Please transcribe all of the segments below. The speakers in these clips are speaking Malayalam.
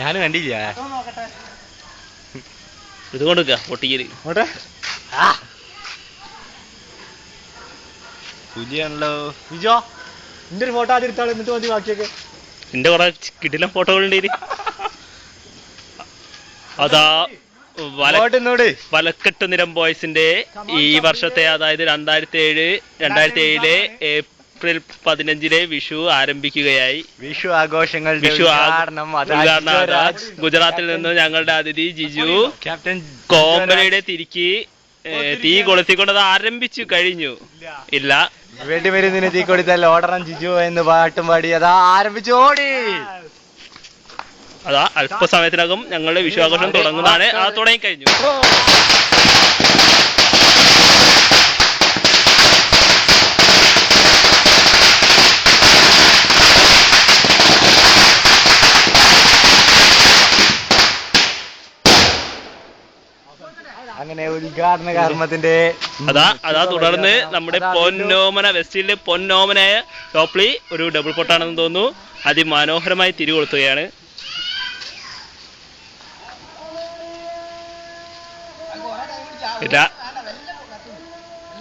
ഞാനും കണ്ടില്ല. ഇത് കൊണ്ടുക്ക പൊട്ടിക്കല് പുലിയാണല്ലോ. വിജോ നിന്റെ ഒരു ഫോട്ടോ ആദ്യം എടുത്താളെ, എന്നിട്ട് മതി ബാക്കിയൊക്കെ. എന്റെ കുറെ കിടിലം ഫോട്ടോകളുണ്ട്. അതാ വലക്കെട്ട് നിരം ബോയ്സിന്റെ ഈ വർഷത്തെ, അതായത് 2007 ഏപ്രിൽ 15 വിഷു ആരംഭിക്കുകയായി. വിഷു ആഘോഷങ്ങളുടെ ഗുജറാത്തിൽ നിന്ന് ഞങ്ങളുടെ അതിഥി ജിജു ക്യാപ്റ്റൻ കോമ്പലയുടെ തിരിക്ക് തീ കൊളുത്തിക്കൊണ്ടത് ആരംഭിച്ചു കഴിഞ്ഞു. ഇല്ല, വെടിമരുന്നിന് തീ കൊടുത്താൽ ഓടണം ജിജു എന്ന് പാട്ടും പാടി അതാ ആരംഭിച്ചു ഓടി. അതാ അല്പസമയത്തിനകം ഞങ്ങളുടെ വിഷുവാഘോഷം തുടങ്ങുന്നതാണ്. അത് തുടങ്ങിക്കഴിഞ്ഞു. അങ്ങനെ ഉദ്ഘാടന കർമ്മത്തിന്റെ അതാ തുടർന്ന് നമ്മുടെ പൊന്നോമന വെസ്റ്റിലെ പൊന്നോമനായ ടോപ്ലി ഒരു ഡബിൾ പൊട്ടാണെന്ന് തോന്നുന്നു. അതിമനോഹരമായി തിരികൊളുത്തുകയാണ്.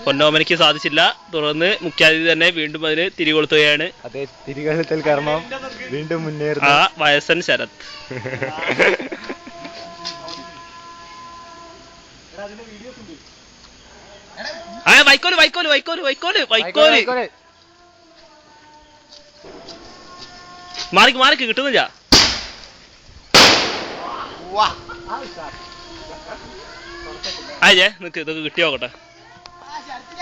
പൊന്നോമനയ്ക്ക് സാധിച്ചില്ല. തുടർന്ന് മുഖ്യാതിഥി തന്നെ വീണ്ടും അതിന് തിരികൊളുത്തുകയാണ്. അതെ, തിരികൊളുത്തൽ കർമ്മം വീണ്ടും മുന്നേറുന്നു. വയസ്സൻ ശരത്. വൈക്കോല് വൈക്കോല് വൈക്കോല് വൈക്കോല് വൈക്കോല് മാറിക്ക് കിട്ടുന്നില്ല. നിക്ക് ഇതൊക്കെ കിട്ടി നോക്കട്ടെ.